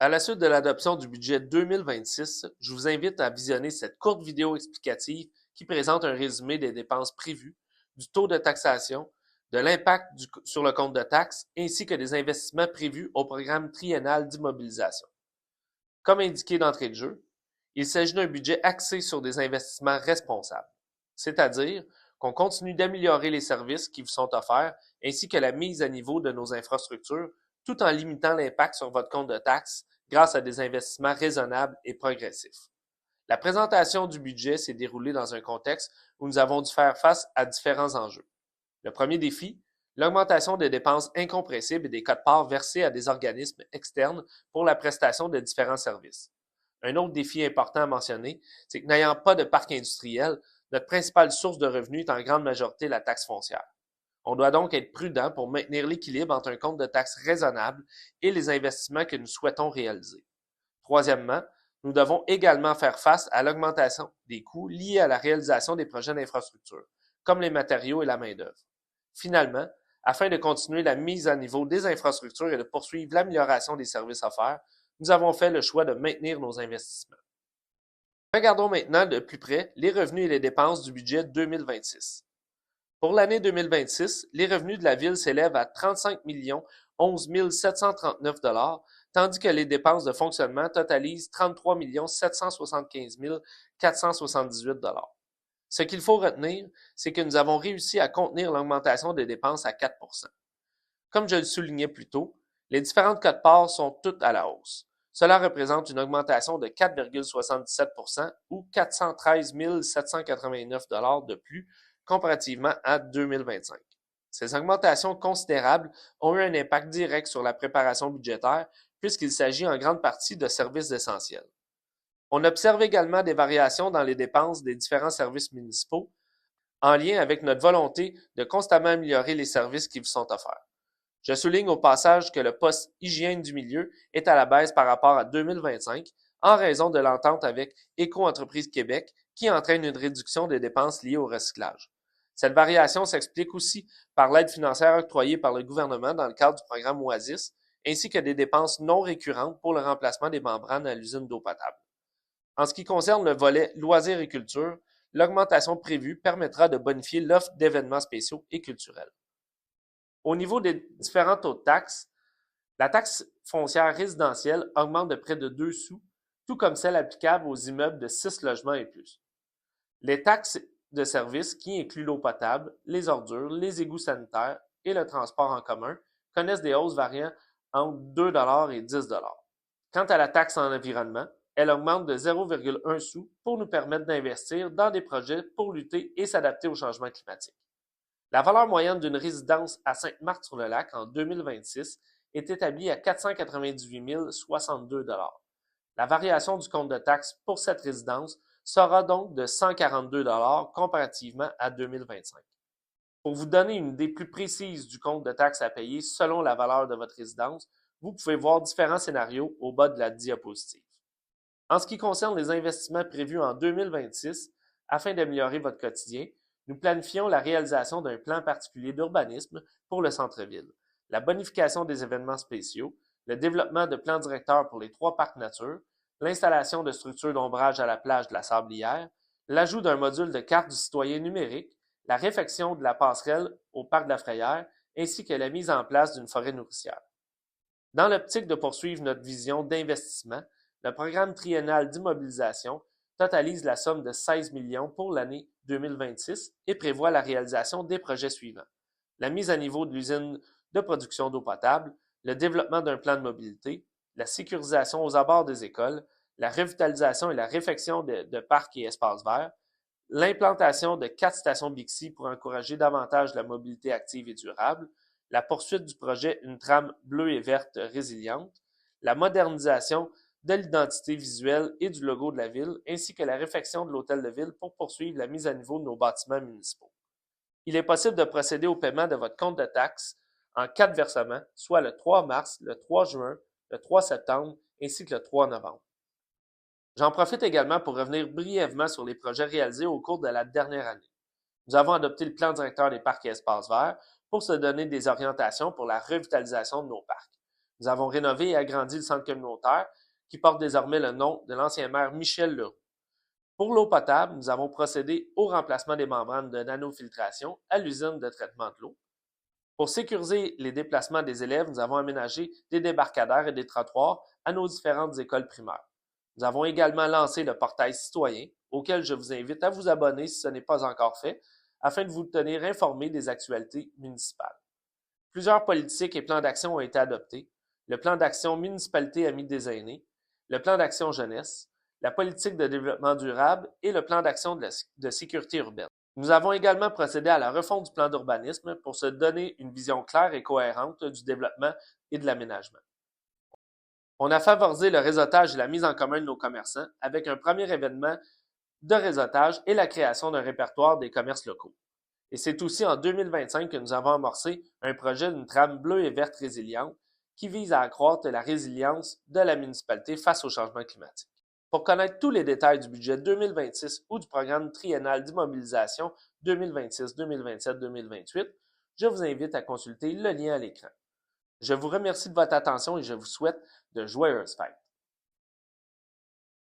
À la suite de l'adoption du budget 2026, je vous invite à visionner cette courte vidéo explicative qui présente un résumé des dépenses prévues, du taux de taxation, de l'impact sur le compte de taxes, ainsi que des investissements prévus au programme triennal d'immobilisation. Comme indiqué d'entrée de jeu, il s'agit d'un budget axé sur des investissements responsables, c'est-à-dire qu'on continue d'améliorer les services qui vous sont offerts ainsi que la mise à niveau de nos infrastructures tout en limitant l'impact sur votre compte de taxes grâce à des investissements raisonnables et progressifs. La présentation du budget s'est déroulée dans un contexte où nous avons dû faire face à différents enjeux. Le premier défi, l'augmentation des dépenses incompressibles et des quotes-parts versés à des organismes externes pour la prestation de différents services. Un autre défi important à mentionner, c'est que n'ayant pas de parc industriel, notre principale source de revenus est en grande majorité la taxe foncière. On doit donc être prudent pour maintenir l'équilibre entre un compte de taxes raisonnable et les investissements que nous souhaitons réaliser. Troisièmement, nous devons également faire face à l'augmentation des coûts liés à la réalisation des projets d'infrastructure, comme les matériaux et la main-d'œuvre. Finalement, afin de continuer la mise à niveau des infrastructures et de poursuivre l'amélioration des services offerts, nous avons fait le choix de maintenir nos investissements. Regardons maintenant de plus près les revenus et les dépenses du budget 2026. Pour l'année 2026, les revenus de la Ville s'élèvent à 35 11 739 $, tandis que les dépenses de fonctionnement totalisent 33 775 478 $. Ce qu'il faut retenir, c'est que nous avons réussi à contenir l'augmentation des dépenses à 4 %. Comme je le soulignais plus tôt, les différentes quotes-parts sont toutes à la hausse. Cela représente une augmentation de 4,77 % ou 413 789 $ de plus comparativement à 2025. Ces augmentations considérables ont eu un impact direct sur la préparation budgétaire puisqu'il s'agit en grande partie de services essentiels. On observe également des variations dans les dépenses des différents services municipaux en lien avec notre volonté de constamment améliorer les services qui vous sont offerts. Je souligne au passage que le poste hygiène du milieu est à la baisse par rapport à 2025 en raison de l'entente avec Éco-Entreprise Québec qui entraîne une réduction des dépenses liées au recyclage. Cette variation s'explique aussi par l'aide financière octroyée par le gouvernement dans le cadre du programme Oasis, ainsi que des dépenses non récurrentes pour le remplacement des membranes à l'usine d'eau potable. En ce qui concerne le volet loisirs et culture, l'augmentation prévue permettra de bonifier l'offre d'événements spéciaux et culturels. Au niveau des différents taux de taxes, la taxe foncière résidentielle augmente de près de 2 sous, tout comme celle applicable aux immeubles de 6 logements et plus. Les taxes de services, qui incluent l'eau potable, les ordures, les égouts sanitaires et le transport en commun, connaissent des hausses variant entre 2 $ et 10 $. Quant à la taxe en environnement, elle augmente de 0,1 sous pour nous permettre d'investir dans des projets pour lutter et s'adapter au changement climatique. La valeur moyenne d'une résidence à Sainte-Marthe-sur-le-Lac en 2026 est établie à 498 062 $. La variation du compte de taxe pour cette résidence sera donc de 142 $ comparativement à 2025. Pour vous donner une idée plus précise du compte de taxe à payer selon la valeur de votre résidence, vous pouvez voir différents scénarios au bas de la diapositive. En ce qui concerne les investissements prévus en 2026, afin d'améliorer votre quotidien, nous planifions la réalisation d'un plan particulier d'urbanisme pour le centre-ville, la bonification des événements spéciaux, le développement de plans directeurs pour les 3 parcs nature, l'installation de structures d'ombrage à la plage de la Sablière, l'ajout d'un module de carte du citoyen numérique, la réfection de la passerelle au parc de la Frayère, ainsi que la mise en place d'une forêt nourricière. Dans l'optique de poursuivre notre vision d'investissement, le programme triennal d'immobilisation totalise la somme de 16 millions pour l'année 2026 et prévoit la réalisation des projets suivants. La mise à niveau de l'usine de production d'eau potable, le développement d'un plan de mobilité, la sécurisation aux abords des écoles, la revitalisation et la réfection de parcs et espaces verts, l'implantation de 4 stations Bixi pour encourager davantage la mobilité active et durable, la poursuite du projet Une trame bleue et verte résiliente, la modernisation de l'identité visuelle et du logo de la ville, ainsi que la réfection de l'hôtel de ville pour poursuivre la mise à niveau de nos bâtiments municipaux. Il est possible de procéder au paiement de votre compte de taxes en 4 versements, soit le 3 mars, le 3 juin, le 3 septembre ainsi que le 3 novembre. J'en profite également pour revenir brièvement sur les projets réalisés au cours de la dernière année. Nous avons adopté le plan directeur des parcs et espaces verts pour se donner des orientations pour la revitalisation de nos parcs. Nous avons rénové et agrandi le centre communautaire qui porte désormais le nom de l'ancien maire Michel Leroux. Pour l'eau potable, nous avons procédé au remplacement des membranes de nanofiltration à l'usine de traitement de l'eau. Pour sécuriser les déplacements des élèves, nous avons aménagé des débarcadères et des trottoirs à nos différentes écoles primaires. Nous avons également lancé le portail citoyen, auquel je vous invite à vous abonner si ce n'est pas encore fait, afin de vous tenir informé des actualités municipales. Plusieurs politiques et plans d'action ont été adoptés. Le plan d'action Municipalité Amis des aînés, le plan d'action jeunesse, la politique de développement durable et le plan d'action de sécurité urbaine. Nous avons également procédé à la refonte du plan d'urbanisme pour se donner une vision claire et cohérente du développement et de l'aménagement. On a favorisé le réseautage et la mise en commun de nos commerçants avec un premier événement de réseautage et la création d'un répertoire des commerces locaux. Et c'est aussi en 2025 que nous avons amorcé un projet d'une trame bleue et verte résiliente qui vise à accroître la résilience de la municipalité face au changement climatique. Pour connaître tous les détails du budget 2026 ou du programme triennal d'immobilisation 2026, 2027, 2028, je vous invite à consulter le lien à l'écran. Je vous remercie de votre attention et je vous souhaite de joyeuses fêtes.